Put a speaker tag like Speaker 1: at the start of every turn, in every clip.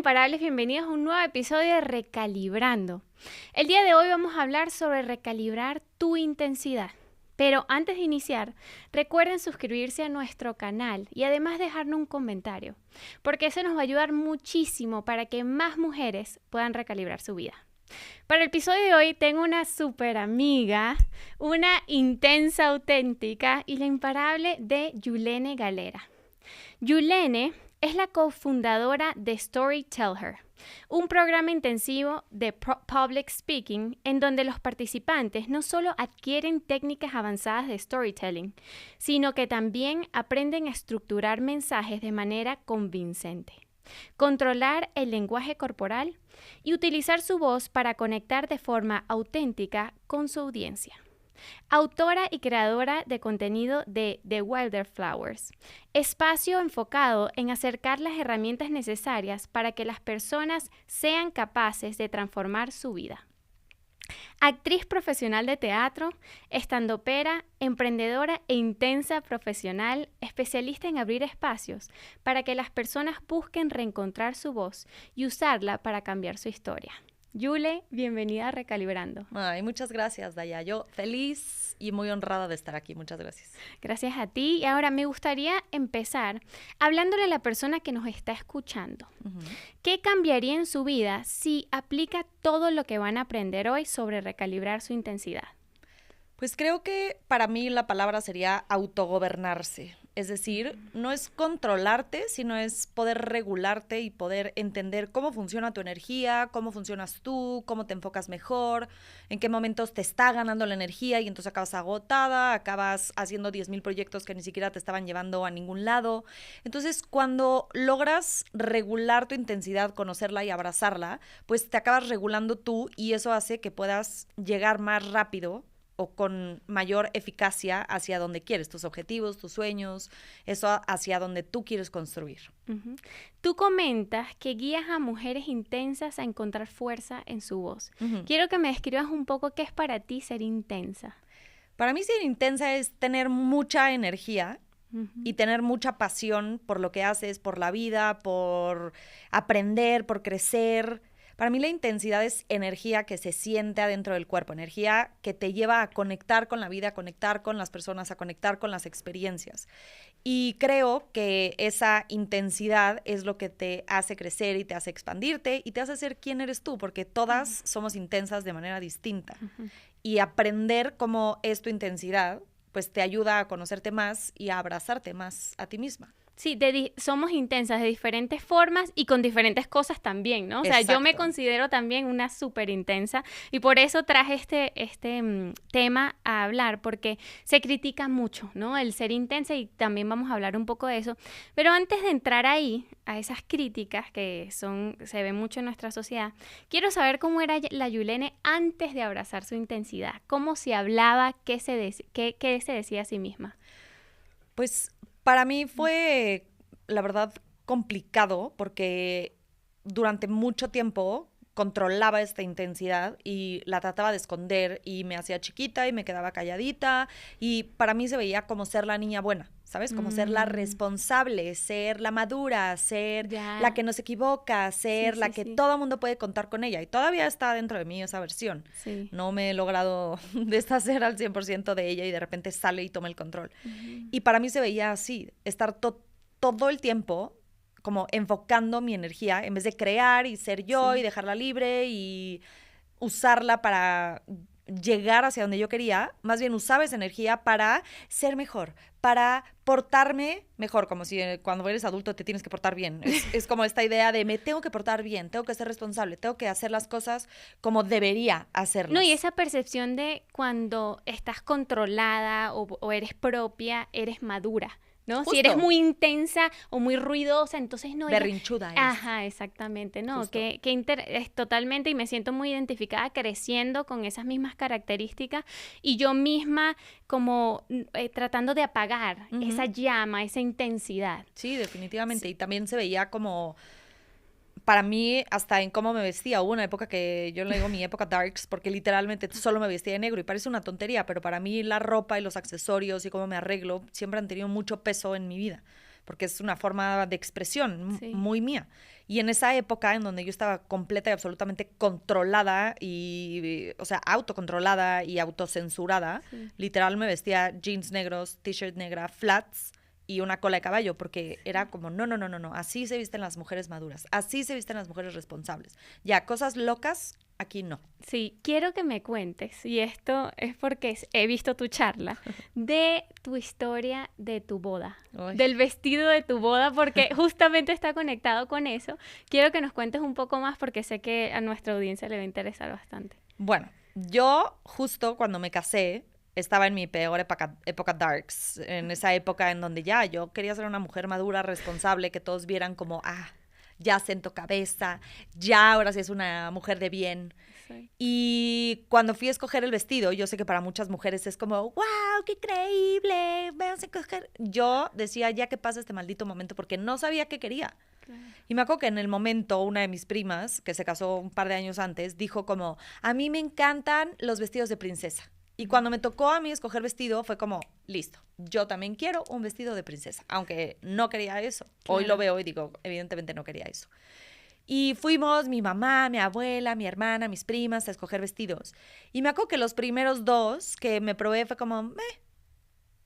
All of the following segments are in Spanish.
Speaker 1: imparables, bienvenidos a un nuevo episodio de Recalibrando. El día de hoy vamos a hablar sobre recalibrar tu intensidad. Pero antes de iniciar, recuerden suscribirse a nuestro canal y además dejarnos un comentario, porque eso nos va a ayudar muchísimo para que más mujeres puedan recalibrar su vida. Para el episodio de hoy tengo una súper amiga, una intensa auténtica y la imparable de Yulene Galera. Yulene es la cofundadora de Storytell, un programa intensivo de public speaking en donde los participantes no solo adquieren técnicas avanzadas de storytelling, sino que también aprenden a estructurar mensajes de manera convincente, controlar el lenguaje corporal y utilizar su voz para conectar de forma auténtica con su audiencia. Autora y creadora de contenido de The Wilder Flowers, espacio enfocado en acercar las herramientas necesarias para que las personas sean capaces de transformar su vida. Actriz profesional de teatro, estandopera, emprendedora e intensa profesional, especialista en abrir espacios para que las personas busquen reencontrar su voz y usarla para cambiar su historia. Yule, bienvenida a Recalibrando.
Speaker 2: Ay, muchas gracias, Daya. Yo feliz y muy honrada de estar aquí. Muchas gracias.
Speaker 1: Gracias a ti. Y ahora me gustaría empezar hablándole a la persona que nos está escuchando. ¿Qué cambiaría en su vida si aplica todo lo que van a aprender hoy sobre recalibrar su intensidad?
Speaker 2: Pues creo que para mí la palabra sería autogobernarse. Es decir, no es controlarte, sino es poder regularte y poder entender cómo funciona tu energía, cómo funcionas tú, cómo te enfocas mejor, en qué momentos te está ganando la energía y entonces acabas agotada, acabas haciendo 10,000 proyectos que ni siquiera te estaban llevando a ningún lado. Entonces, cuando logras regular tu intensidad, conocerla y abrazarla, pues te acabas regulando tú y eso hace que puedas llegar más rápido o con mayor eficacia hacia donde quieres, tus objetivos, tus sueños, eso hacia donde tú quieres construir.
Speaker 1: Tú comentas que guías a mujeres intensas a encontrar fuerza en su voz. Quiero que me describas un poco qué es para ti ser intensa.
Speaker 2: Para mí ser intensa es tener mucha energía y tener mucha pasión por lo que haces, por la vida, por aprender, por crecer. Para mí la intensidad es energía que se siente adentro del cuerpo, energía que te lleva a conectar con la vida, a conectar con las personas, a conectar con las experiencias. Y creo que esa intensidad es lo que te hace crecer y te hace expandirte y te hace ser quién eres tú, porque todas somos intensas de manera distinta. Y aprender cómo es tu intensidad, pues te ayuda a conocerte más y a abrazarte más a ti misma.
Speaker 1: Sí, somos intensas de diferentes formas y con diferentes cosas también, ¿no? O sea, yo me considero también una súper intensa y por eso traje este tema a hablar, porque se critica mucho, ¿no? El ser intensa y también vamos a hablar un poco de eso. Pero antes de entrar ahí, a esas críticas que se ven mucho en nuestra sociedad, quiero saber cómo era la Yulene antes de abrazar su intensidad, cómo se hablaba, qué se decía a sí misma.
Speaker 2: Pues para mí fue, la verdad, complicado porque durante mucho tiempo controlaba esta intensidad y la trataba de esconder y me hacía chiquita y me quedaba calladita y para mí se veía como ser la niña buena, ¿sabes? Como ser la responsable, ser la madura, ser la que no se equivoca, ser la que todo el mundo puede contar con ella y todavía está dentro de mí esa versión. No me he logrado deshacer al 100% de ella y de repente sale y toma el control. Y para mí se veía así, estar todo el tiempo como enfocando mi energía en vez de crear y ser yo y dejarla libre y usarla para llegar hacia donde yo quería, más bien usaba esa energía para ser mejor, para portarme mejor, como si cuando eres adulto te tienes que portar bien. Es como esta idea de me tengo que portar bien, tengo que ser responsable, tengo que hacer las cosas como debería hacerlas.
Speaker 1: No, y esa percepción de cuando estás controlada o eres propia, eres madura, ¿no? Justo. Si eres muy intensa o muy ruidosa, entonces no...
Speaker 2: Berrinchuda eres.
Speaker 1: Ajá, exactamente, ¿no? Es totalmente, y me siento muy identificada creciendo con esas mismas características y yo misma como tratando de apagar esa llama, esa intensidad.
Speaker 2: Sí, definitivamente. Sí. Y también se veía como... Para mí, hasta en cómo me vestía, hubo una época que yo le digo mi época darks, porque literalmente solo me vestía de negro y parece una tontería, pero para mí la ropa y los accesorios y cómo me arreglo siempre han tenido mucho peso en mi vida. porque es una forma de expresión
Speaker 1: Sí.
Speaker 2: muy mía. Y en esa época en donde yo estaba completa y absolutamente controlada o sea, autocontrolada y autocensurada,
Speaker 1: Sí.
Speaker 2: literal me vestía jeans negros, t-shirt negra, flats y una cola de caballo, porque era como, no, así se visten las mujeres maduras, así se visten las mujeres responsables. Ya, cosas locas, aquí no.
Speaker 1: Sí, quiero que me cuentes, y esto es porque he visto tu charla, de tu historia de tu boda,
Speaker 2: Uy.
Speaker 1: del vestido de tu boda, porque justamente está conectado con eso. Quiero que nos cuentes un poco más porque sé que a nuestra audiencia le va a interesar bastante.
Speaker 2: Bueno, yo justo cuando me casé, estaba en mi peor época darks, en esa época en donde ya yo quería ser una mujer madura, responsable, que todos vieran como, ya sentó cabeza, ya ahora sí es una mujer de bien.
Speaker 1: Sí.
Speaker 2: Y cuando fui a escoger el vestido, yo sé que para muchas mujeres es como, wow, qué increíble, vamos a escoger. Yo decía, ya que pasa este maldito momento, porque no sabía qué quería.
Speaker 1: Claro.
Speaker 2: Y me acuerdo que en el momento una de mis primas, que se casó un par de años antes, dijo como, a mí me encantan los vestidos de princesa. Y cuando me tocó a mí escoger vestido, fue como, listo, yo también quiero un vestido de princesa, aunque no quería eso. Hoy
Speaker 1: Claro.
Speaker 2: lo veo y digo, evidentemente no quería eso. Y fuimos mi mamá, mi abuela, mi hermana, mis primas a escoger vestidos. Y me acuerdo que los primeros 2 que me probé fue como,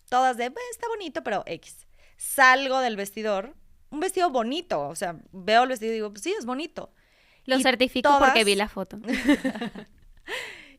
Speaker 2: todas de, está bonito, pero X. Salgo del vestidor, un vestido bonito, o sea, veo el vestido y digo, pues sí, es bonito.
Speaker 1: Lo
Speaker 2: Y
Speaker 1: certifico porque vi la foto.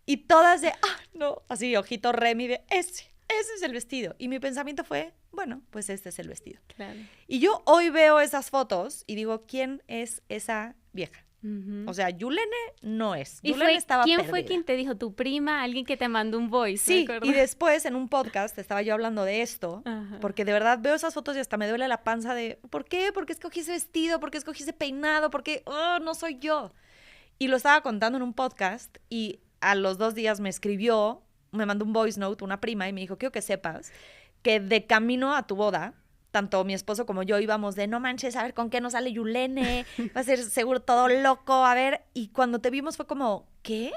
Speaker 2: Y todas de, no, así, ojito Remy de, ese es el vestido. Y mi pensamiento fue, bueno, pues este es el vestido.
Speaker 1: Claro.
Speaker 2: Y yo hoy veo esas fotos y digo, ¿quién es esa vieja?
Speaker 1: Ujú.
Speaker 2: O sea, Yulene no es.
Speaker 1: ¿Y
Speaker 2: Yulene estaba
Speaker 1: quién
Speaker 2: perdida.
Speaker 1: fue quien te dijo? ¿Tu prima? ¿Alguien que te mandó un voice?
Speaker 2: Sí,
Speaker 1: ¿Me acuerdo?
Speaker 2: y después en un podcast estaba yo hablando de esto,
Speaker 1: Ajá.
Speaker 2: porque de verdad veo esas fotos y hasta me duele la panza de, ¿por qué? ¿Por qué escogí ese vestido? ¿Por qué escogí ese peinado? ¿Por qué? No soy yo. Y lo estaba contando en un podcast y a los 2 días me escribió, me mandó un voice note, una prima, y me dijo, quiero que sepas que de camino a tu boda, tanto mi esposo como yo íbamos de, no manches, a ver con qué nos sale Yulene, va a ser seguro todo loco, a ver. Y cuando te vimos fue como, ¿qué?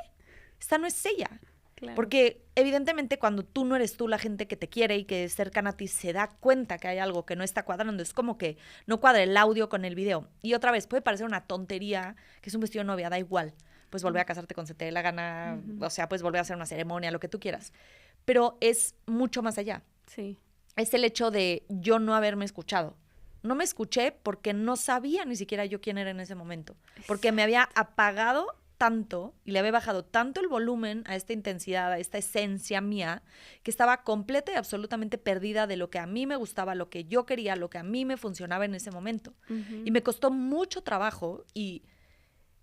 Speaker 2: Esta no es ella.
Speaker 1: Claro.
Speaker 2: Porque evidentemente cuando tú no eres tú, la gente que te quiere y que es cercana a ti se da cuenta que hay algo que no está cuadrando. Es como que no cuadra el audio con el video. Y otra vez, puede parecer una tontería, que es un vestido de novia, da igual. Pues volver a casarte con se te dé la gana, o sea, pues volver a hacer una ceremonia, lo que tú quieras. Pero es mucho más allá.
Speaker 1: Sí.
Speaker 2: Es el hecho de yo no haberme escuchado. No me escuché porque no sabía ni siquiera yo quién era en ese momento. Porque me había apagado tanto y le había bajado tanto el volumen a esta intensidad, a esta esencia mía, que estaba completa y absolutamente perdida de lo que a mí me gustaba, lo que yo quería, lo que a mí me funcionaba en ese momento.
Speaker 1: Ujú.
Speaker 2: Y me costó mucho trabajo y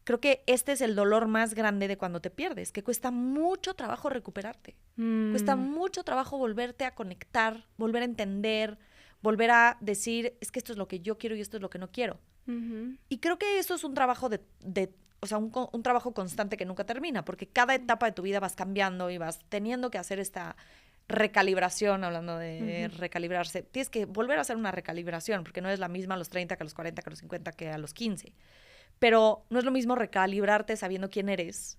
Speaker 2: creo que este es el dolor más grande de cuando te pierdes, que cuesta mucho trabajo recuperarte. Cuesta mucho trabajo volverte a conectar, volver a entender, volver a decir, es que esto es lo que yo quiero y esto es lo que no quiero.
Speaker 1: Ujú.
Speaker 2: Y creo que eso es un trabajo o sea, un trabajo constante que nunca termina, porque cada etapa de tu vida vas cambiando y vas teniendo que hacer esta recalibración, hablando de recalibrarse. Tienes que volver a hacer una recalibración, porque no es la misma a los 30 que a los 40, que a los 50, que a los 15. Pero no es lo mismo recalibrarte sabiendo quién eres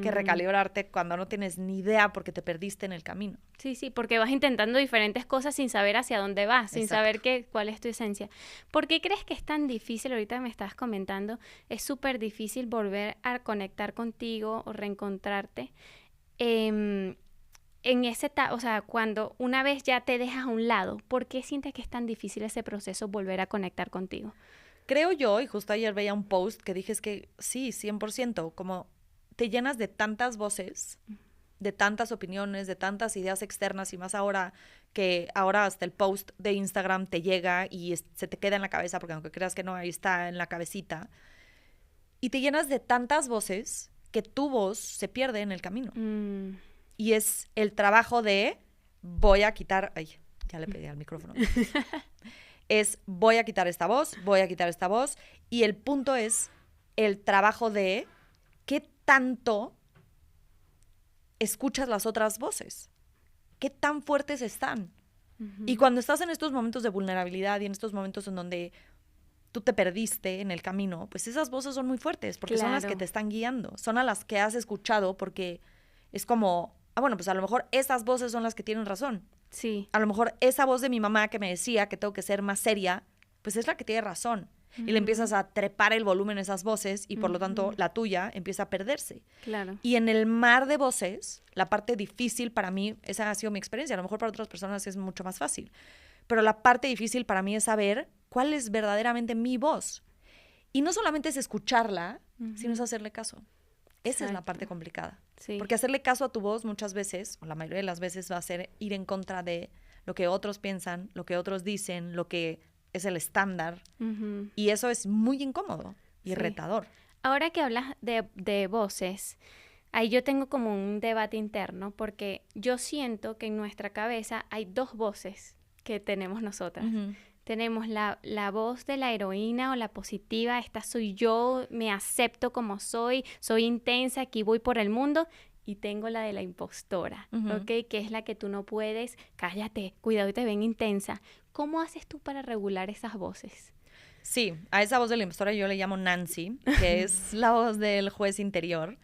Speaker 2: que recalibrarte cuando no tienes ni idea porque te perdiste en el camino.
Speaker 1: Sí, sí, porque vas intentando diferentes cosas sin saber hacia dónde vas, sin
Speaker 2: Exacto.
Speaker 1: saber cuál es tu esencia. ¿Por qué crees que es tan difícil? Ahorita me estabas comentando, es súper difícil volver a conectar contigo o reencontrarte en ese, o sea, cuando una vez ya te dejas a un lado. ¿Por qué sientes que es tan difícil ese proceso volver a conectar contigo?
Speaker 2: Creo yo, y justo ayer veía un post que dije es que sí, 100%, como te llenas de tantas voces, de tantas opiniones, de tantas ideas externas y más ahora que ahora hasta el post de Instagram te llega y se te queda en la cabeza, porque aunque creas que no, ahí está en la cabecita. Y te llenas de tantas voces que tu voz se pierde en el camino. Y es el trabajo de voy a quitar... Ay, ya le pegué al micrófono. Voy a quitar esta voz, voy a quitar esta voz. Y el punto es el trabajo de qué tanto escuchas las otras voces, qué tan fuertes están. Y cuando estás en estos momentos de vulnerabilidad y en estos momentos en donde tú te perdiste en el camino, pues esas voces son muy fuertes porque son las que te están guiando, son a las que has escuchado porque es como, bueno, pues a lo mejor esas voces son las que tienen razón.
Speaker 1: Sí.
Speaker 2: A lo mejor esa voz de mi mamá que me decía que tengo que ser más seria pues es la que tiene razón. Y le empiezas a trepar el volumen a esas voces y por lo tanto la tuya empieza a perderse.
Speaker 1: Claro.
Speaker 2: Y en el mar de voces, la parte difícil para mí, esa ha sido mi experiencia, a lo mejor para otras personas es mucho más fácil, pero la parte difícil para mí es saber cuál es verdaderamente mi voz. Y no solamente es escucharla, sino es hacerle caso. Esa es la parte complicada.
Speaker 1: Sí.
Speaker 2: Porque hacerle caso a tu voz muchas veces, o la mayoría de las veces, va a ser ir en contra de lo que otros piensan, lo que otros dicen, lo que es el estándar. Y eso es muy incómodo y retador.
Speaker 1: Ahora que hablas de voces, ahí yo tengo como un debate interno, porque yo siento que en nuestra cabeza hay dos voces que tenemos nosotras. Tenemos la voz de la heroína o la positiva, esta soy yo, me acepto como soy intensa, aquí voy por el mundo. Y tengo la de la impostora, ¿ok? Que es la que tú no puedes, cállate, cuidado y te ven intensa. ¿Cómo haces tú para regular esas voces?
Speaker 2: Sí, a esa voz de la impostora yo le llamo Nancy, que es la voz del juez interior.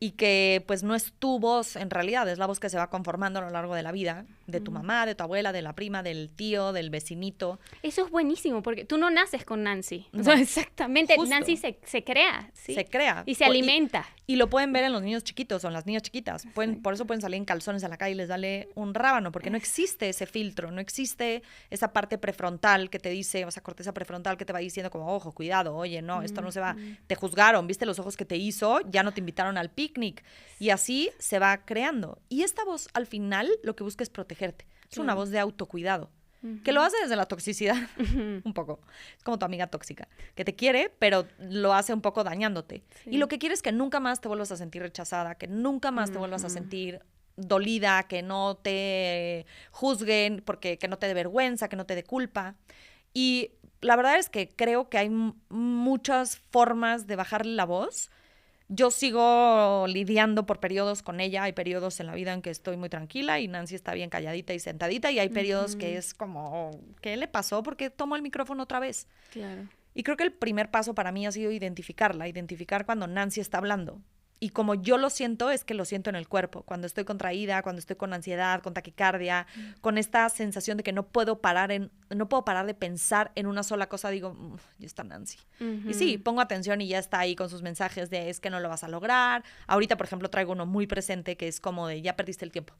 Speaker 2: Y que pues no es tu voz en realidad, es la voz que se va conformando a lo largo de la vida, de tu mamá, de tu abuela, de la prima, del tío, del vecinito.
Speaker 1: Eso es buenísimo, porque tú no naces con Nancy.
Speaker 2: No.
Speaker 1: O sea, exactamente,
Speaker 2: Justo.
Speaker 1: Nancy se crea, ¿sí?
Speaker 2: Se crea.
Speaker 1: Y se alimenta.
Speaker 2: Y lo pueden ver en los niños chiquitos o en las niñas chiquitas. Por eso pueden salir en calzones a la calle y les sale un rábano, porque no existe ese filtro, no existe esa parte prefrontal que te dice, o sea, corteza prefrontal que te va diciendo como, ojo, cuidado, oye, no, esto no se va. Te juzgaron, viste los ojos que te hizo, ya no te invitaron al picnic. Y así se va creando. Y esta voz, al final, lo que busca es protegerte. Es una voz de autocuidado. Que lo hace desde la toxicidad, un poco. Es como tu amiga tóxica, que te quiere, pero lo hace un poco dañándote. Sí. Y lo que quiere es que nunca más te vuelvas a sentir rechazada, que nunca más te vuelvas a sentir dolida, que no te juzguen, porque que no te dé vergüenza, que no te dé culpa. Y la verdad es que creo que hay muchas formas de bajarle la voz. Yo sigo lidiando por periodos con ella. Hay periodos en la vida en que estoy muy tranquila y Nancy está bien calladita y sentadita. Y hay periodos que es como, ¿qué le pasó? Porque tomó el micrófono otra vez.
Speaker 1: Claro.
Speaker 2: Y creo que el primer paso para mí ha sido identificar cuando Nancy está hablando. Y como yo lo siento, es que lo siento en el cuerpo. Cuando estoy contraída, cuando estoy con ansiedad, con taquicardia, con esta sensación de que no puedo parar de pensar en una sola cosa, digo, ya está Nancy. Y sí, pongo atención y ya está ahí con sus mensajes de es que no lo vas a lograr. Ahorita, por ejemplo, traigo uno muy presente que es como de ya perdiste el tiempo.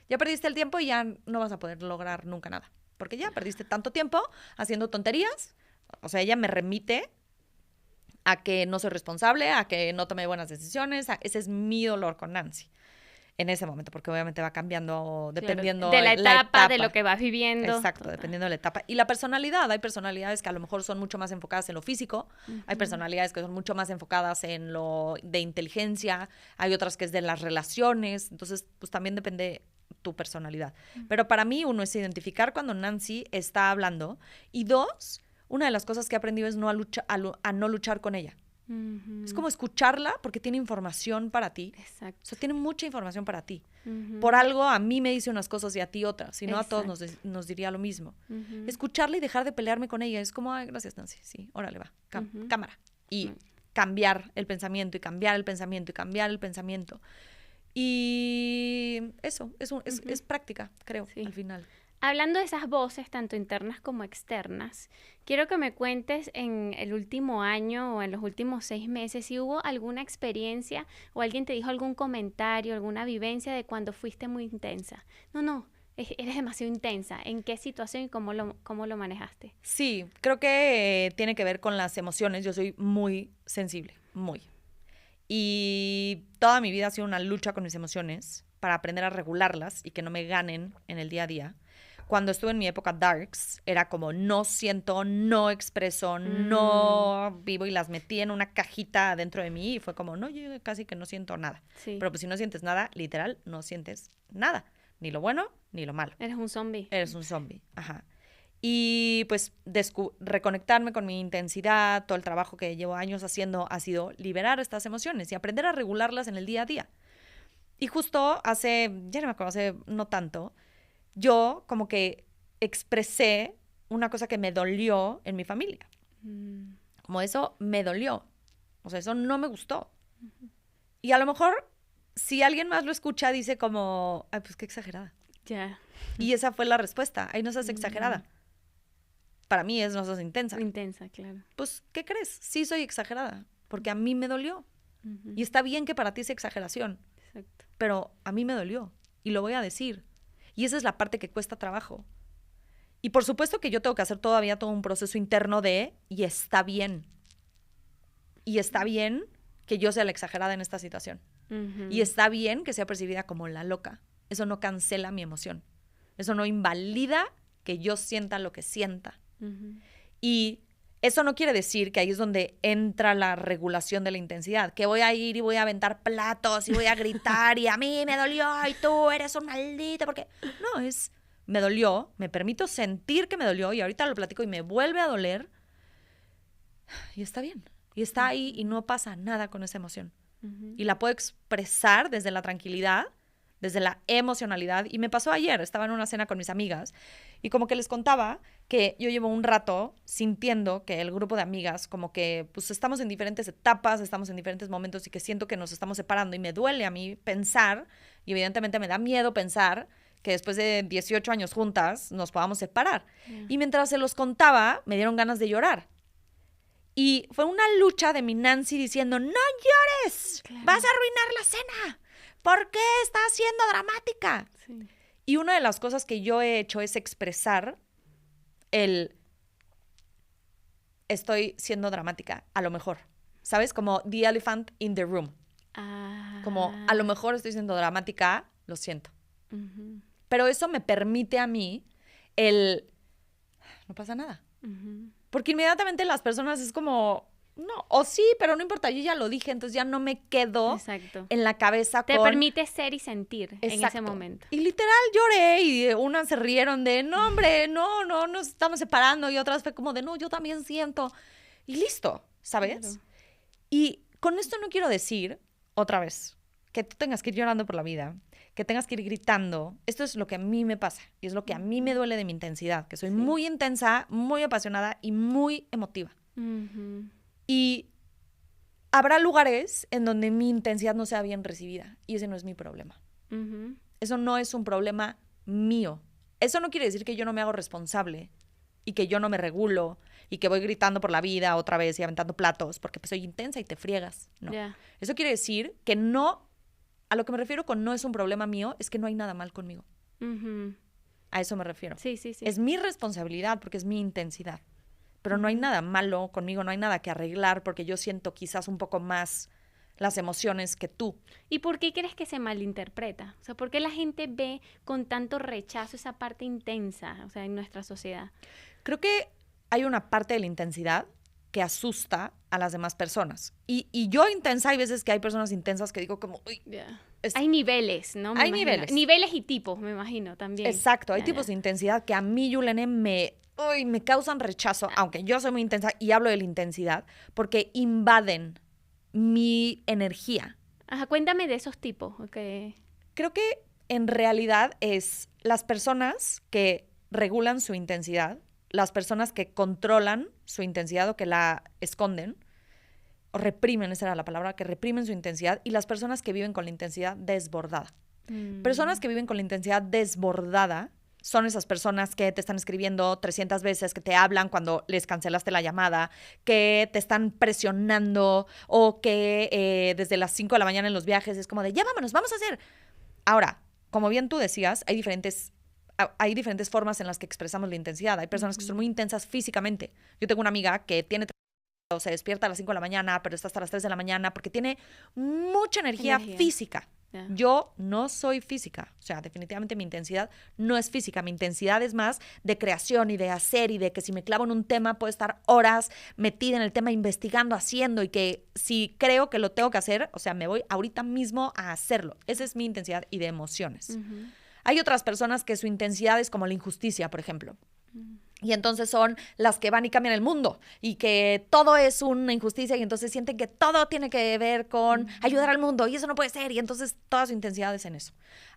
Speaker 2: Ya perdiste el tiempo y ya no vas a poder lograr nunca nada. Porque ya perdiste tanto tiempo haciendo tonterías. O sea, ella me remite a que no soy responsable, a que no tome buenas decisiones. Ese es mi dolor con Nancy en ese momento, porque obviamente va cambiando dependiendo
Speaker 1: de la etapa, de lo que vas viviendo.
Speaker 2: Exacto, dependiendo de la etapa. Y la personalidad, hay personalidades que a lo mejor son mucho más enfocadas en lo físico, hay personalidades que son mucho más enfocadas en lo de inteligencia, hay otras que es de las relaciones, entonces pues también depende tu personalidad. Pero para mí, uno es identificar cuando Nancy está hablando y dos, una de las cosas que he aprendido es a no luchar con ella. Es como escucharla porque tiene información para ti.
Speaker 1: Exacto.
Speaker 2: O sea, tiene mucha información para ti. Por algo a mí me dice unas cosas y a ti otras. Si no, a todos nos diría lo mismo. Escucharla y dejar de pelearme con ella. Es como, ay, gracias, Nancy. Sí, órale, va. Cámara. Y cambiar el pensamiento y cambiar el pensamiento y cambiar el pensamiento. Y eso, es práctica, creo, al final.
Speaker 1: Hablando de esas voces, tanto internas como externas, quiero que me cuentes en el último año o en los últimos 6 meses si hubo alguna experiencia o alguien te dijo algún comentario, alguna vivencia de cuando fuiste muy intensa. No, eres demasiado intensa. ¿En qué situación y cómo lo manejaste?
Speaker 2: Sí, creo que tiene que ver con las emociones. Yo soy muy sensible, muy. Y toda mi vida ha sido una lucha con mis emociones para aprender a regularlas y que no me ganen en el día a día. Cuando estuve en mi época darks, era como no siento, no expreso, no vivo y las metí en una cajita dentro de mí y fue como, no, yo casi que no siento nada. Sí. Pero pues si no sientes nada, literal, no sientes nada. Ni lo bueno, ni lo malo.
Speaker 1: Eres un zombie.
Speaker 2: Eres un zombie, ajá. Y pues reconectarme con mi intensidad, todo el trabajo que llevo años haciendo ha sido liberar estas emociones y aprender a regularlas en el día a día. Y justo hace no tanto, yo como que expresé una cosa que me dolió en mi familia. Como eso me dolió. O sea, eso no me gustó. Y a lo mejor, si alguien más lo escucha, dice como, ay, pues qué exagerada.
Speaker 1: Ya.
Speaker 2: Y esa fue la respuesta. Ay, no seas exagerada. para mí es no sos intensa.
Speaker 1: Intensa, claro.
Speaker 2: Pues, ¿qué crees? Sí soy exagerada, porque a mí me dolió.
Speaker 1: Ujú.
Speaker 2: Y está bien que para ti sea exageración,
Speaker 1: Exacto.
Speaker 2: pero a mí me dolió y lo voy a decir. Y esa es la parte que cuesta trabajo. Y por supuesto que yo tengo que hacer todavía todo un proceso interno y está bien. Y está bien que yo sea la exagerada en esta situación.
Speaker 1: Ujú.
Speaker 2: Y está bien que sea percibida como la loca. Eso no cancela mi emoción. Eso no invalida que yo sienta lo que sienta.
Speaker 1: Ujú.
Speaker 2: Y eso no quiere decir que ahí es donde entra la regulación de la intensidad, que voy a ir y voy a aventar platos y voy a gritar y a mí me dolió y tú eres un maldito, porque no, me dolió, me permito sentir que me dolió y ahorita lo platico y me vuelve a doler y está bien. Y está ahí y no pasa nada con esa emoción.
Speaker 1: Ujú.
Speaker 2: Y la puedo expresar desde la tranquilidad, desde la emocionalidad. Y me pasó ayer, estaba en una cena con mis amigas y como que les contaba que yo llevo un rato sintiendo que el grupo de amigas como que pues estamos en diferentes etapas, estamos en diferentes momentos y que siento que nos estamos separando y me duele a mí pensar y evidentemente me da miedo pensar que después de 18 años juntas nos podamos separar. Y mientras se los contaba, me dieron ganas de llorar. Y fue una lucha de mi Nancy diciendo, no llores,
Speaker 1: Claro.
Speaker 2: vas a arruinar la cena. ¿Por qué estás siendo dramática?
Speaker 1: Sí.
Speaker 2: Y una de las cosas que yo he hecho es expresar estoy siendo dramática, a lo mejor. ¿Sabes? Como the elephant in the room.
Speaker 1: Ah.
Speaker 2: Como a lo mejor estoy siendo dramática, lo siento.
Speaker 1: Ujú.
Speaker 2: Pero eso me permite a mí no pasa nada.
Speaker 1: Ujú.
Speaker 2: Porque inmediatamente las personas es como, no, o sí, pero no importa, yo ya lo dije, entonces ya no me quedo
Speaker 1: Exacto.
Speaker 2: en la cabeza
Speaker 1: Te
Speaker 2: con...
Speaker 1: permite ser y sentir en ese
Speaker 2: Exacto.
Speaker 1: momento.
Speaker 2: Y literal lloré y unas se rieron de, no, hombre, no, nos estamos separando. Y otras fue como de, no, yo también siento. Y listo, ¿sabes?
Speaker 1: Claro.
Speaker 2: Y con esto no quiero decir, otra vez, que tú tengas que ir llorando por la vida, que tengas que ir gritando. Esto es lo que a mí me pasa y es lo que a mí me duele de mi intensidad, que soy
Speaker 1: Sí.
Speaker 2: muy intensa, muy apasionada y muy emotiva.
Speaker 1: Ujú.
Speaker 2: Y habrá lugares en donde mi intensidad no sea bien recibida y ese no es mi problema.
Speaker 1: Ujú.
Speaker 2: Eso no es un problema mío. Eso no quiere decir que yo no me hago responsable y que yo no me regulo y que voy gritando por la vida otra vez y aventando platos porque pues soy intensa y te friegas. No.
Speaker 1: Ya.
Speaker 2: Eso quiere decir que no, a lo que me refiero con no es un problema mío, es que no hay nada mal conmigo.
Speaker 1: Ujú.
Speaker 2: A eso me refiero.
Speaker 1: Sí, sí, sí.
Speaker 2: Es mi responsabilidad porque es mi intensidad. Pero no hay nada malo conmigo, no hay nada que arreglar porque yo siento quizás un poco más las emociones que tú.
Speaker 1: ¿Y por qué crees que se malinterpreta? O sea, ¿por qué la gente ve con tanto rechazo esa parte intensa, o sea, en nuestra sociedad?
Speaker 2: Creo que hay una parte de la intensidad que asusta a las demás personas. Y yo intensa, hay veces que hay personas intensas que digo como, uy,
Speaker 1: Ya.
Speaker 2: es-
Speaker 1: Hay niveles, ¿no? Me
Speaker 2: Hay
Speaker 1: imagino.
Speaker 2: niveles.
Speaker 1: Niveles y tipos, me imagino, también.
Speaker 2: exacto, hay
Speaker 1: Ya,
Speaker 2: tipos
Speaker 1: ya.
Speaker 2: de intensidad que a mí, Yulene, me causan rechazo, aunque yo soy muy intensa y hablo de la intensidad, porque invaden mi energía.
Speaker 1: Ajá, cuéntame de esos tipos. Okay.
Speaker 2: Creo que en realidad es las personas que regulan su intensidad, las personas que controlan su intensidad o que la esconden, o reprimen, esa era la palabra, que reprimen su intensidad, y las personas que viven con la intensidad desbordada. Personas que viven con la intensidad desbordada son esas personas que te están escribiendo 300 veces, que te hablan cuando les cancelaste la llamada, que te están presionando o que desde las 5 de la mañana en los viajes es como de, ya vámonos, vamos a hacer. Ahora, como bien tú decías, hay diferentes formas en las que expresamos la intensidad. Hay personas que son muy intensas físicamente. Yo tengo una amiga que tiene o se despierta a las 5 de la mañana, pero está hasta las 3 de la mañana porque tiene mucha energía física.
Speaker 1: Ya.
Speaker 2: Yo no soy física, o sea, definitivamente mi intensidad no es física, mi intensidad es más de creación y de hacer y de que si me clavo en un tema puedo estar horas metida en el tema investigando, haciendo y que si creo que lo tengo que hacer, o sea, me voy ahorita mismo a hacerlo. Esa es mi intensidad y de emociones.
Speaker 1: Ujú.
Speaker 2: Hay otras personas que su intensidad es como la injusticia, por ejemplo. Y entonces son las que van y cambian el mundo y que todo es una injusticia y entonces sienten que todo tiene que ver con ayudar al mundo y eso no puede ser y entonces toda su intensidad es en eso.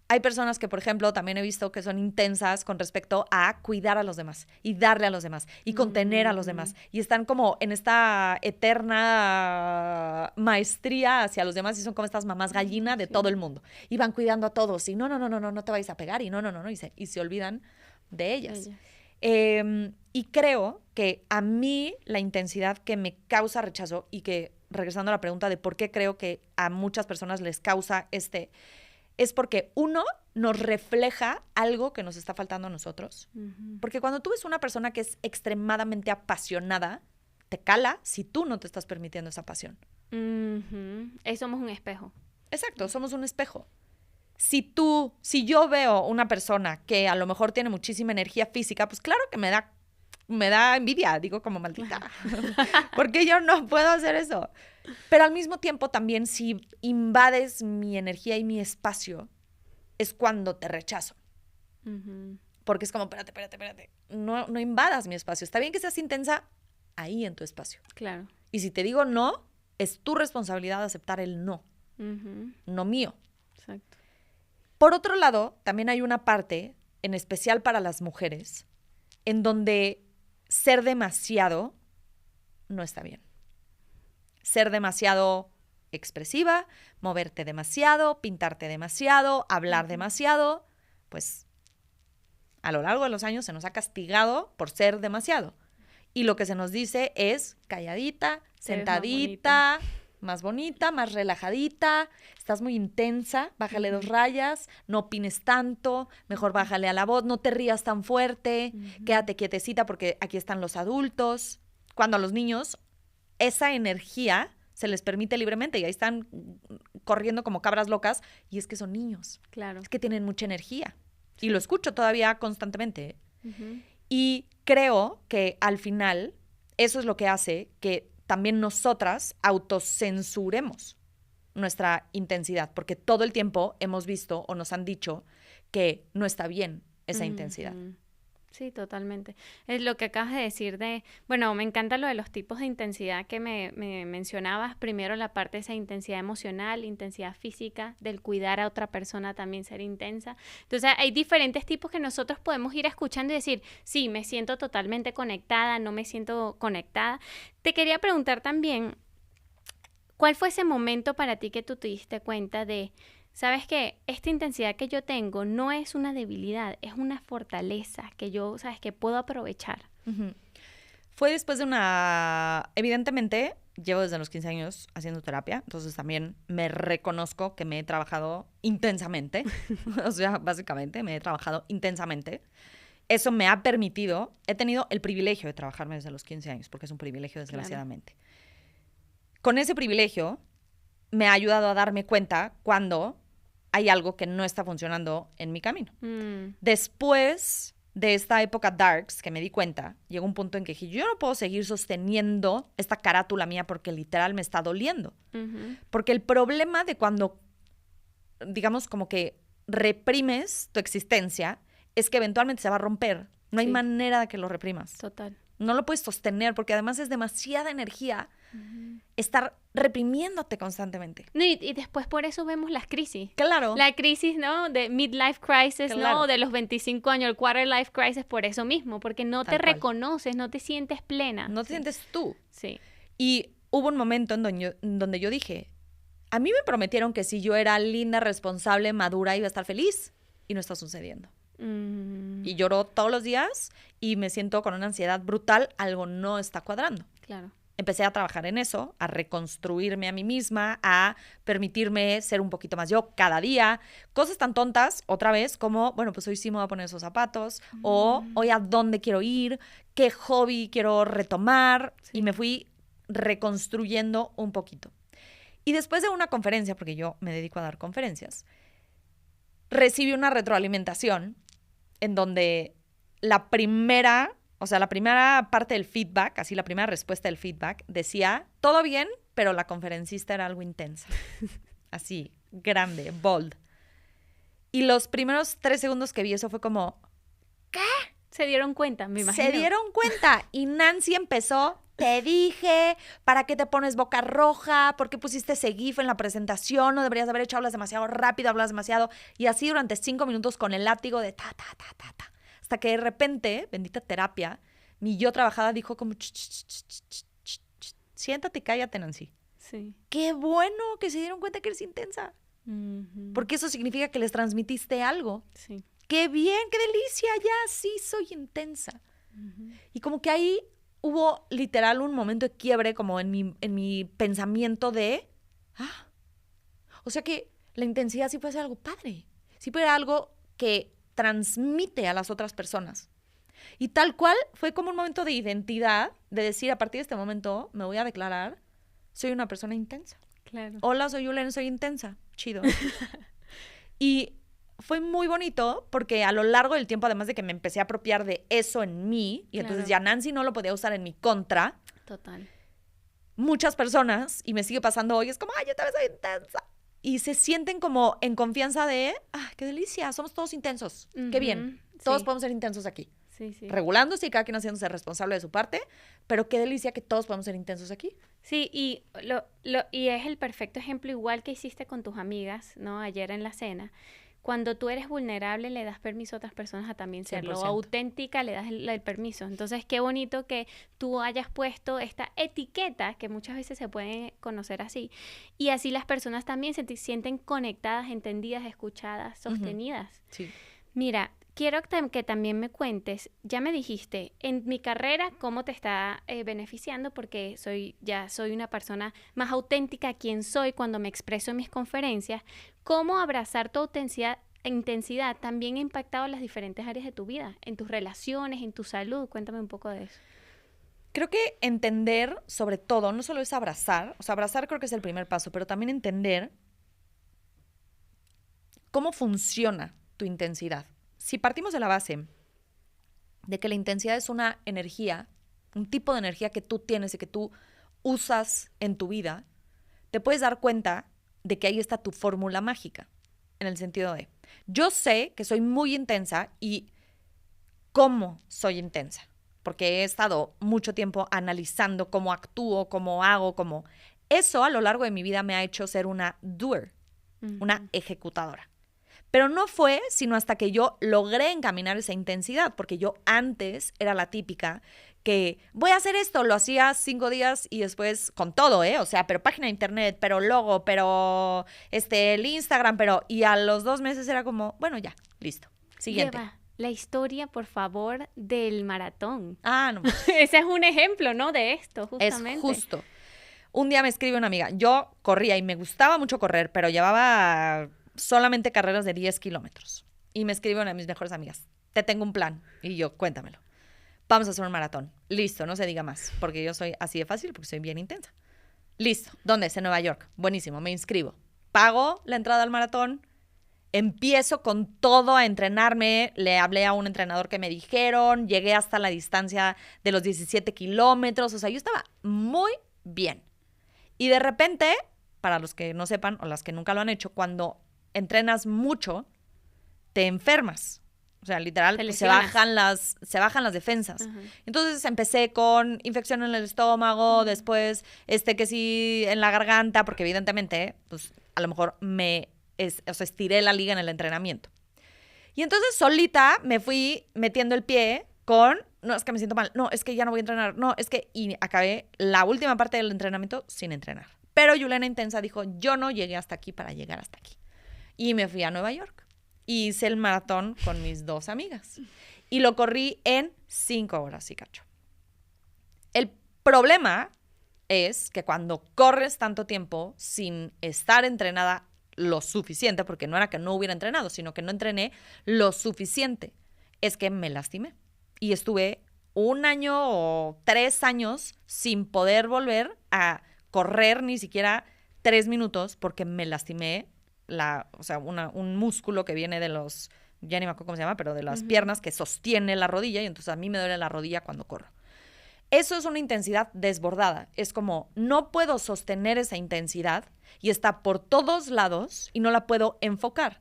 Speaker 2: Hay personas que, por ejemplo, también he visto que son intensas con respecto a cuidar a los demás y darle a los demás y contener a los demás y están como en esta eterna maestría hacia los demás y son como estas mamás gallina de todo el mundo y van cuidando a todos y no te vayas a pegar y no, y se olvidan de ellas. Y creo que a mí la intensidad que me causa rechazo y que, regresando a la pregunta de por qué creo que a muchas personas les causa es porque uno nos refleja algo que nos está faltando a nosotros. Porque cuando tú ves una persona que es extremadamente apasionada, te cala si tú no te estás permitiendo esa pasión.
Speaker 1: Somos un espejo.
Speaker 2: Exacto, somos un espejo. Si yo veo una persona que a lo mejor tiene muchísima energía física, pues claro que me da envidia, digo como maldita, porque yo no puedo hacer eso. Pero al mismo tiempo también si invades mi energía y mi espacio, es cuando te rechazo. Porque es como, espérate, no invadas mi espacio. Está bien que seas intensa ahí en tu espacio.
Speaker 1: Claro.
Speaker 2: Y si te digo no, es tu responsabilidad de aceptar el no, no mío.
Speaker 1: Exacto.
Speaker 2: Por otro lado, también hay una parte, en especial para las mujeres, en donde ser demasiado no está bien. Ser demasiado expresiva, moverte demasiado, pintarte demasiado, hablar demasiado, pues a lo largo de los años se nos ha castigado por ser demasiado. Y lo que se nos dice es calladita, sentadita, más bonita, más relajadita, estás muy intensa, bájale 2 rayas, no opines tanto, mejor bájale a la voz, no te rías tan fuerte, quédate quietecita porque aquí están los adultos. Cuando a los niños esa energía se les permite libremente y ahí están corriendo como cabras locas y es que son niños.
Speaker 1: Claro.
Speaker 2: Es que tienen mucha energía. Sí. Y lo escucho todavía constantemente.
Speaker 1: Uh-huh.
Speaker 2: Y creo que al final eso es lo que hace que también nosotras autocensuremos nuestra intensidad, porque todo el tiempo hemos visto o nos han dicho que no está bien esa intensidad.
Speaker 1: Sí, totalmente. Es lo que acabas de decir bueno, me encanta lo de los tipos de intensidad que me mencionabas. Primero la parte de esa intensidad emocional, intensidad física, del cuidar a otra persona también ser intensa. Entonces hay diferentes tipos que nosotros podemos ir escuchando y decir, sí, me siento totalmente conectada, no me siento conectada. Te quería preguntar también, ¿cuál fue ese momento para ti que tú te diste cuenta de... ¿Sabes qué? Esta intensidad que yo tengo no es una debilidad, es una fortaleza que yo, ¿sabes?, que puedo aprovechar.
Speaker 2: Uh-huh. Fue después de evidentemente, llevo desde los 15 años haciendo terapia, entonces también me reconozco que me he trabajado intensamente. O sea, básicamente me he trabajado intensamente. Eso me ha permitido, he tenido el privilegio de trabajarme desde los 15 años, porque es un privilegio, desgraciadamente. Claro. Con ese privilegio me ha ayudado a darme cuenta cuando hay algo que no está funcionando en mi camino. Después de esta época darks que me di cuenta, llegó un punto en que dije, yo no puedo seguir sosteniendo esta carátula mía porque literal me está doliendo. Uh-huh. Porque el problema de cuando, digamos, como que reprimes tu existencia es que eventualmente se va a romper. No hay manera de que lo reprimas.
Speaker 1: Total.
Speaker 2: No lo puedes sostener porque además es demasiada energía estar reprimiéndote constantemente.
Speaker 1: Y después por eso vemos las crisis.
Speaker 2: Claro.
Speaker 1: La crisis, ¿no? De midlife crisis,
Speaker 2: claro.
Speaker 1: ¿no? De los 25 años, el quarter life crisis, por eso mismo, porque no te reconoces, no te sientes plena.
Speaker 2: No te sientes tú.
Speaker 1: Sí.
Speaker 2: Y hubo un momento en donde yo dije, a mí me prometieron que si yo era linda, responsable, madura, iba a estar feliz. Y no está sucediendo. Y lloro todos los días y me siento con una ansiedad brutal. Algo no está cuadrando.
Speaker 1: Claro.
Speaker 2: Empecé a trabajar en eso, a reconstruirme a mí misma, a permitirme ser un poquito más yo cada día. Cosas tan tontas, otra vez, como, bueno, pues hoy sí me voy a poner esos zapatos, o hoy a dónde quiero ir, qué hobby quiero retomar, y me fui reconstruyendo un poquito. Y después de una conferencia, porque yo me dedico a dar conferencias, recibí una retroalimentación en donde la primera parte del feedback, así la primera respuesta del feedback, decía, todo bien, pero la conferencista era algo intensa. Así, grande, bold. Y los primeros 3 segundos que vi eso fue como, ¿qué?
Speaker 1: Se dieron cuenta, me imagino.
Speaker 2: Se dieron cuenta. Y Nancy empezó, te dije, ¿para qué te pones boca roja? ¿Por qué pusiste ese gif en la presentación? No deberías haber hecho, hablas demasiado rápido, hablas demasiado. Y así durante 5 minutos con el látigo de ta, ta, ta, ta, ta. Hasta que de repente, bendita terapia, mi yo trabajada dijo como, siéntate y cállate, Nancy.
Speaker 1: Sí.
Speaker 2: Qué bueno que se dieron cuenta que eres intensa. Uh-huh. Porque eso significa que les transmitiste algo.
Speaker 1: Sí.
Speaker 2: Qué bien, qué delicia, ya sí soy intensa. Y como que ahí hubo literal un momento de quiebre como en mi pensamiento de, o sea que la intensidad sí puede ser algo padre, sí puede ser algo que transmite a las otras personas. Y tal cual fue como un momento de identidad, de decir, a partir de este momento me voy a declarar, soy una persona intensa.
Speaker 1: Claro.
Speaker 2: Hola, soy Yulene, soy intensa. Chido. Y fue muy bonito porque a lo largo del tiempo, además de que me empecé a apropiar de eso en mí, y entonces ya Nancy no lo podía usar en mi contra.
Speaker 1: Total.
Speaker 2: Muchas personas, y me sigue pasando hoy, es como, ay, yo también soy intensa. Y se sienten como en confianza de, qué delicia, somos todos intensos. Qué bien. Todos podemos ser intensos aquí.
Speaker 1: Sí, sí.
Speaker 2: Regulándose y cada quien haciéndose responsable de su parte, pero qué delicia que todos podemos ser intensos aquí.
Speaker 1: Sí, y y es el perfecto ejemplo igual que hiciste con tus amigas, ¿no? Ayer en la cena. Cuando tú eres vulnerable, le das permiso a otras personas a también serlo.
Speaker 2: 100%.
Speaker 1: Auténtica, le das el permiso. Entonces, qué bonito que tú hayas puesto esta etiqueta, que muchas veces se puede conocer así. Y así las personas también se sienten conectadas, entendidas, escuchadas, sostenidas.
Speaker 2: Sí.
Speaker 1: Mira, quiero que también me cuentes, ya me dijiste, en mi carrera, cómo te está beneficiando, porque ya soy una persona más auténtica, quien soy cuando me expreso en mis conferencias. ¿Cómo abrazar tu intensidad también ha impactado en las diferentes áreas de tu vida, en tus relaciones, en tu salud? Cuéntame un poco de eso.
Speaker 2: Creo que entender, sobre todo, no solo es abrazar, o sea, abrazar creo que es el primer paso, pero también entender cómo funciona tu intensidad. Si partimos de la base de que la intensidad es una energía, un tipo de energía que tú tienes y que tú usas en tu vida, te puedes dar cuenta de que ahí está tu fórmula mágica, en el sentido de, yo sé que soy muy intensa y cómo soy intensa, porque he estado mucho tiempo analizando cómo actúo, cómo hago, cómo... Eso a lo largo de mi vida me ha hecho ser una doer, una ejecutadora. Pero no fue sino hasta que yo logré encaminar esa intensidad, porque yo antes era la típica que voy a hacer esto, lo hacía 5 días y después con todo, o sea, pero página de internet, pero logo, pero el Instagram, pero... Y a los 2 meses era como, bueno, ya, listo, siguiente.
Speaker 1: Lleva la historia, por favor, del maratón.
Speaker 2: No.
Speaker 1: Ese es un ejemplo, ¿no? De esto, justamente.
Speaker 2: Es justo. Un día me escribe una amiga, yo corría y me gustaba mucho correr, pero llevaba solamente carreras de 10 kilómetros. Y me escribe una de mis mejores amigas, te tengo un plan. Y yo, cuéntamelo. Vamos a hacer un maratón. Listo, no se diga más, porque yo soy así de fácil, porque soy bien intensa. Listo. ¿Dónde es? En Nueva York. Buenísimo, me inscribo. Pago la entrada al maratón. Empiezo con todo a entrenarme. Le hablé a un entrenador que me dijeron. Llegué hasta la distancia de los 17 kilómetros. O sea, yo estaba muy bien. Y de repente, para los que no sepan o las que nunca lo han hecho, cuando entrenas mucho, te enfermas. O sea, literal, pues, se bajan las defensas. Entonces empecé con infección en el estómago, después que sí en la garganta, porque evidentemente, pues a lo mejor estiré la liga en el entrenamiento. Y entonces solita me fui metiendo el pie con, no, es que me siento mal, no, es que ya no voy a entrenar, no, es que... Y acabé la última parte del entrenamiento sin entrenar. Pero Yulena Intensa dijo, yo no llegué hasta aquí para llegar hasta aquí. Y me fui a Nueva York. Y hice el maratón con mis 2 amigas. Y lo corrí en 5 horas y cacho. El problema es que cuando corres tanto tiempo sin estar entrenada lo suficiente, porque no era que no hubiera entrenado, sino que no entrené lo suficiente, es que me lastimé. Y estuve 1 año o 3 años sin poder volver a correr ni siquiera 3 minutos porque me lastimé un músculo que viene de los, ya ni me acuerdo cómo se llama, pero de las piernas que sostiene la rodilla y entonces a mí me duele la rodilla cuando corro. Eso es una intensidad desbordada. Es como, no puedo sostener esa intensidad y está por todos lados y no la puedo enfocar.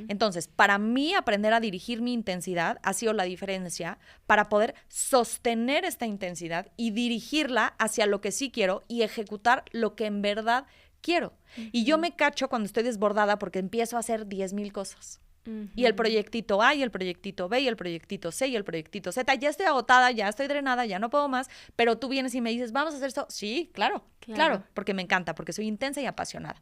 Speaker 2: Entonces, para mí aprender a dirigir mi intensidad ha sido la diferencia para poder sostener esta intensidad y dirigirla hacia lo que sí quiero y ejecutar lo que en verdad quiero. Y yo me cacho cuando estoy desbordada porque empiezo a hacer 10,000 cosas. Y el proyectito A y el proyectito B y el proyectito C y el proyectito Z. Ya estoy agotada, ya estoy drenada, ya no puedo más. Pero tú vienes y me dices, vamos a hacer esto. Sí, claro, porque me encanta, porque soy intensa y apasionada.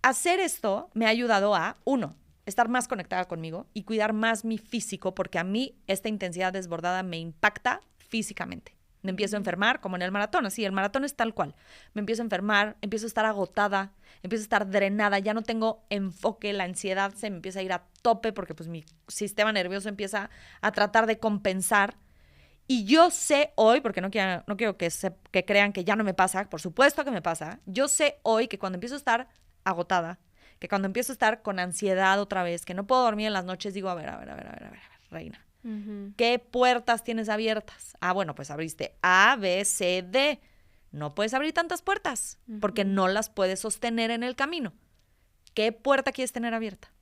Speaker 2: Hacer esto me ha ayudado a, 1, estar más conectada conmigo y cuidar más mi físico, porque a mí esta intensidad desbordada me impacta físicamente. Me empiezo a enfermar, como en el maratón, así, el maratón es tal cual. Me empiezo a enfermar, empiezo a estar agotada, empiezo a estar drenada, ya no tengo enfoque, la ansiedad se me empieza a ir a tope porque pues mi sistema nervioso empieza a tratar de compensar. Y yo sé hoy, porque no quiero que crean que ya no me pasa, por supuesto que me pasa, yo sé hoy que cuando empiezo a estar agotada, que cuando empiezo a estar con ansiedad otra vez, que no puedo dormir en las noches, digo, a ver, reina, ¿qué puertas tienes abiertas? Ah, bueno, pues abriste A, B, C, D. No puedes abrir tantas puertas porque no las puedes sostener en el camino. ¿Qué puerta quieres tener abierta?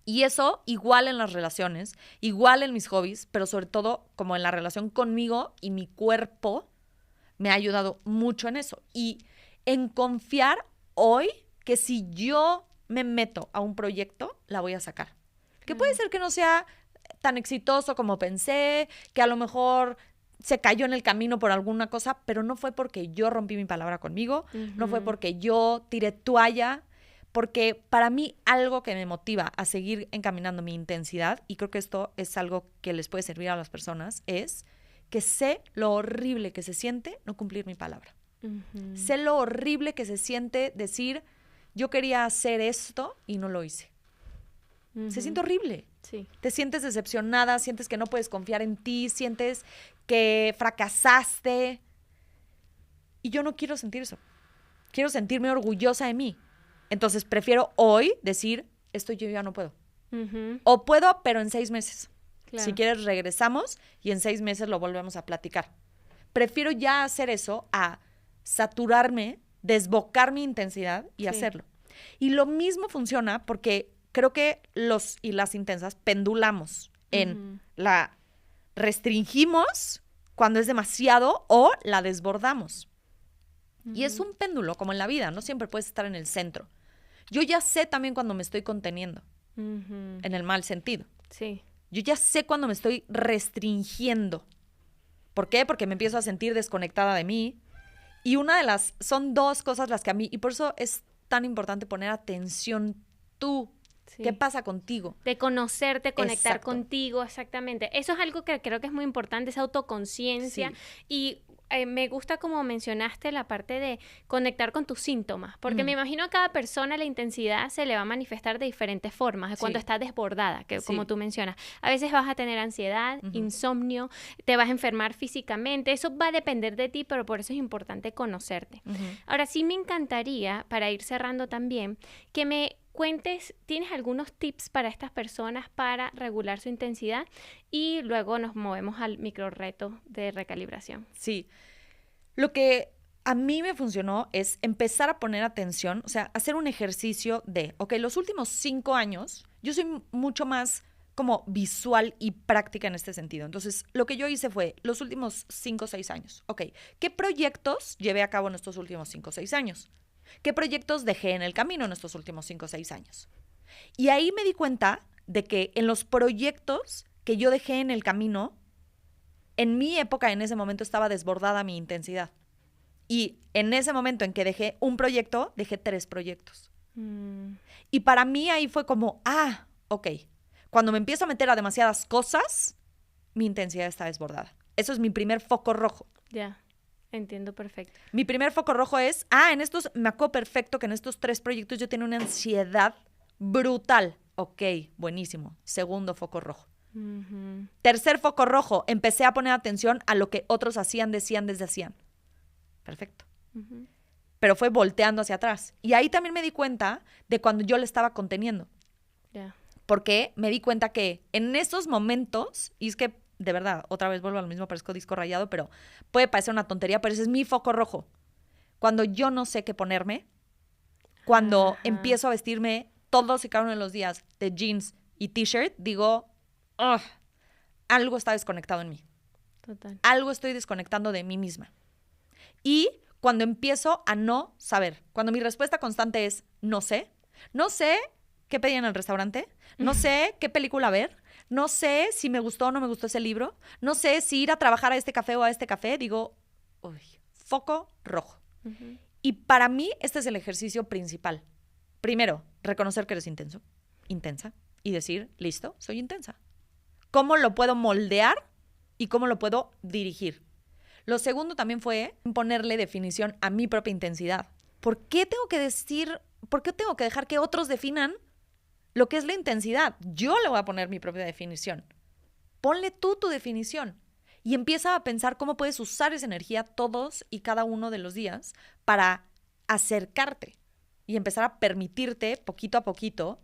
Speaker 2: Y eso igual en las relaciones, igual en mis hobbies, pero sobre todo como en la relación conmigo y mi cuerpo, me ha ayudado mucho en eso. Y en confiar hoy que si yo me meto a un proyecto, la voy a sacar. Que puede ser que no sea tan exitoso como pensé, que a lo mejor se cayó en el camino por alguna cosa, pero no fue porque yo rompí mi palabra conmigo, no fue porque yo tiré toalla, porque para mí algo que me motiva a seguir encaminando mi intensidad, y creo que esto es algo que les puede servir a las personas, es que sé lo horrible que se siente no cumplir mi palabra. Sé lo horrible que se siente decir, yo quería hacer esto y no lo hice. Se siente horrible.
Speaker 1: Sí.
Speaker 2: Te sientes decepcionada, sientes que no puedes confiar en ti, sientes que fracasaste. Y yo no quiero sentir eso. Quiero sentirme orgullosa de mí. Entonces prefiero hoy decir, esto yo ya no puedo. O puedo, pero en 6 meses. Claro. Si quieres, regresamos y en 6 meses lo volvemos a platicar. Prefiero ya hacer eso a saturarme, desbocar mi intensidad y hacerlo. Y lo mismo funciona porque creo que los y las intensas pendulamos en la restringimos cuando es demasiado o la desbordamos. Y es un péndulo, como en la vida, no siempre puedes estar en el centro. Yo ya sé también cuando me estoy conteniendo, en el mal sentido.
Speaker 1: Sí.
Speaker 2: Yo ya sé cuando me estoy restringiendo. ¿Por qué? Porque me empiezo a sentir desconectada de mí. Y son 2 cosas las que a mí, y por eso es tan importante poner atención tú. Sí. ¿Qué pasa contigo?
Speaker 1: De conocerte, conectar contigo, exactamente. Eso es algo que creo que es muy importante, esa autoconciencia. Sí. Y me gusta como mencionaste la parte de conectar con tus síntomas, porque me imagino a cada persona la intensidad se le va a manifestar de diferentes formas, cuando está desbordada, que como tú mencionas. A veces vas a tener ansiedad, insomnio, te vas a enfermar físicamente, eso va a depender de ti, pero por eso es importante conocerte. Ahora sí me encantaría, para ir cerrando también, que me cuentes, ¿tienes algunos tips para estas personas para regular su intensidad? Y luego nos movemos al micro reto de recalibración.
Speaker 2: Sí. Lo que a mí me funcionó es empezar a poner atención, o sea, hacer un ejercicio de, los últimos 5 años, yo soy mucho más como visual y práctica en este sentido. Entonces, lo que yo hice fue los últimos 5 o 6 años. ¿Qué proyectos llevé a cabo en estos últimos 5 o 6 años? ¿Qué proyectos dejé en el camino en estos últimos 5 o 6 años? Y ahí me di cuenta de que en los proyectos que yo dejé en el camino, en mi época, en ese momento, estaba desbordada mi intensidad. Y en ese momento en que dejé un proyecto, dejé 3 proyectos. Y para mí ahí fue como, cuando me empiezo a meter a demasiadas cosas, mi intensidad está desbordada. Eso es mi primer foco rojo.
Speaker 1: Ya. Entiendo perfecto.
Speaker 2: Mi primer foco rojo es, me acuerdo perfecto que en estos 3 proyectos yo tenía una ansiedad brutal. Buenísimo. Segundo foco rojo. Tercer foco rojo, empecé a poner atención a lo que otros hacían, decían, desdecían. Perfecto. Pero fue volteando hacia atrás. Y ahí también me di cuenta de cuando yo le estaba conteniendo.
Speaker 1: Yeah.
Speaker 2: Porque me di cuenta que en esos momentos, y es que de verdad, otra vez vuelvo a lo mismo, parezco disco rayado, pero puede parecer una tontería, pero ese es mi foco rojo. Cuando yo no sé qué ponerme, cuando empiezo a vestirme todos y cada uno de los días de jeans y t-shirt, digo, algo está desconectado en mí.
Speaker 1: Total.
Speaker 2: Algo estoy desconectando de mí misma. Y cuando empiezo a no saber, cuando mi respuesta constante es no sé qué pedí en el restaurante, no sé qué película ver, no sé si me gustó o no me gustó ese libro, no sé si ir a trabajar a este café o a este café, digo, foco rojo. Y para mí este es el ejercicio principal. Primero, reconocer que eres intenso. intensa y decir, listo, soy intensa. ¿Cómo lo puedo moldear y cómo lo puedo dirigir? Lo segundo también fue ponerle definición a mi propia intensidad. ¿Por qué tengo que dejar que otros definan lo que es la intensidad? Yo le voy a poner mi propia definición. Ponle tú tu definición y empieza a pensar cómo puedes usar esa energía todos y cada uno de los días para acercarte y empezar a permitirte poquito a poquito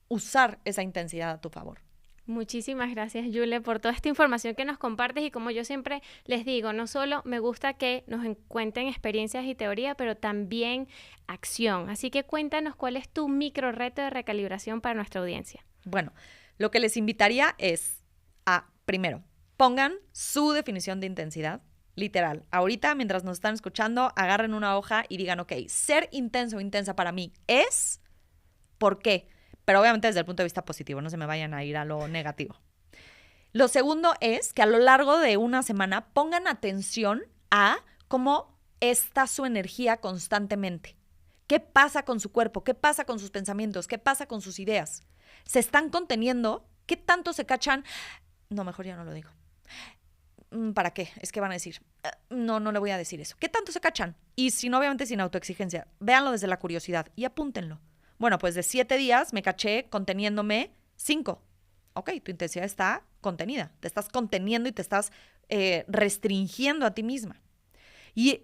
Speaker 2: usar esa intensidad a tu favor.
Speaker 1: Muchísimas gracias, Yule, por toda esta información que nos compartes y como yo siempre les digo, no solo me gusta que nos cuenten experiencias y teoría, pero también acción. Así que cuéntanos cuál es tu micro reto de recalibración para nuestra audiencia.
Speaker 2: Bueno, lo que les invitaría es a, primero, pongan su definición de intensidad, literal. Ahorita, mientras nos están escuchando, agarren una hoja y digan, ok, ser intenso o intensa para mí es, ¿por qué? Pero obviamente desde el punto de vista positivo, no se me vayan a ir a lo negativo. Lo segundo es que a lo largo de una semana pongan atención a cómo está su energía constantemente. ¿Qué pasa con su cuerpo? ¿Qué pasa con sus pensamientos? ¿Qué pasa con sus ideas? ¿Se están conteniendo? ¿Qué tanto se cachan? No, mejor ya no lo digo. ¿Para qué? Es que van a decir, no le voy a decir eso. ¿Qué tanto se cachan? Y si no, obviamente sin autoexigencia. Véanlo desde la curiosidad y apúntenlo. Bueno, pues de 7 días me caché conteniéndome 5. Ok, tu intensidad está contenida. Te estás conteniendo y te estás restringiendo a ti misma. Y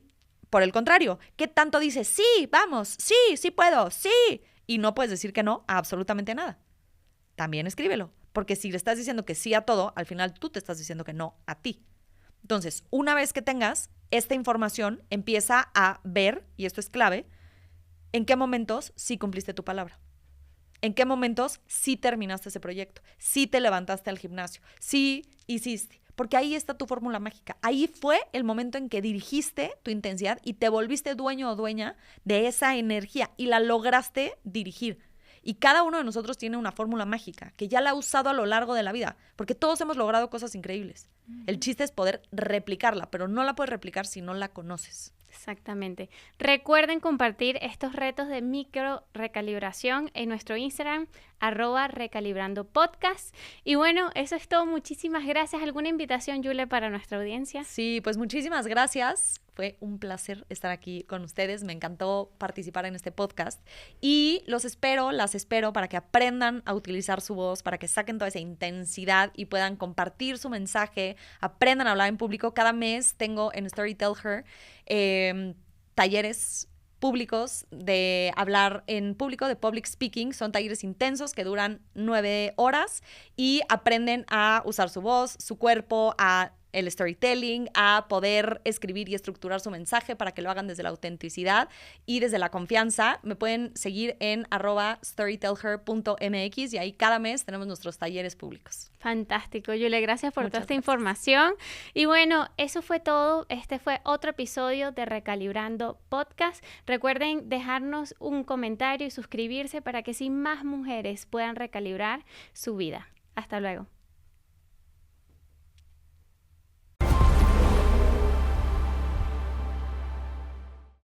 Speaker 2: por el contrario, ¿qué tanto dices? Sí, vamos, sí puedo, sí. Y no puedes decir que no a absolutamente nada. También escríbelo. Porque si le estás diciendo que sí a todo, al final tú te estás diciendo que no a ti. Entonces, una vez que tengas esta información, empieza a ver, y esto es clave, ¿en qué momentos sí cumpliste tu palabra? ¿En qué momentos sí terminaste ese proyecto? ¿Sí te levantaste al gimnasio? ¿Sí hiciste? Porque ahí está tu fórmula mágica. Ahí fue el momento en que dirigiste tu intensidad y te volviste dueño o dueña de esa energía y la lograste dirigir. Y cada uno de nosotros tiene una fórmula mágica que ya la ha usado a lo largo de la vida, porque todos hemos logrado cosas increíbles. El chiste es poder replicarla, pero no la puedes replicar si no la conoces.
Speaker 1: Exactamente. Recuerden compartir estos retos de micro recalibración en nuestro Instagram, @recalibrandopodcast. Y bueno, eso es todo. Muchísimas gracias. ¿Alguna invitación, Yule, para nuestra audiencia?
Speaker 2: Sí, pues muchísimas gracias. Fue un placer estar aquí con ustedes. Me encantó participar en este podcast. Y las espero para que aprendan a utilizar su voz, para que saquen toda esa intensidad y puedan compartir su mensaje, aprendan a hablar en público. Cada mes tengo en Storytell Her talleres públicos de hablar en público, de public speaking. Son talleres intensos que duran 9 horas y aprenden a usar su voz, su cuerpo, a el storytelling, a poder escribir y estructurar su mensaje para que lo hagan desde la autenticidad y desde la confianza. Me pueden seguir en @storytellher.mx y ahí cada mes tenemos nuestros talleres públicos.
Speaker 1: Fantástico, Yule, gracias por toda esta
Speaker 2: Gracias.
Speaker 1: información. Y bueno, eso fue todo. Este fue otro episodio de Recalibrando Podcast. Recuerden dejarnos un comentario y suscribirse para que así más mujeres puedan recalibrar su vida. Hasta luego.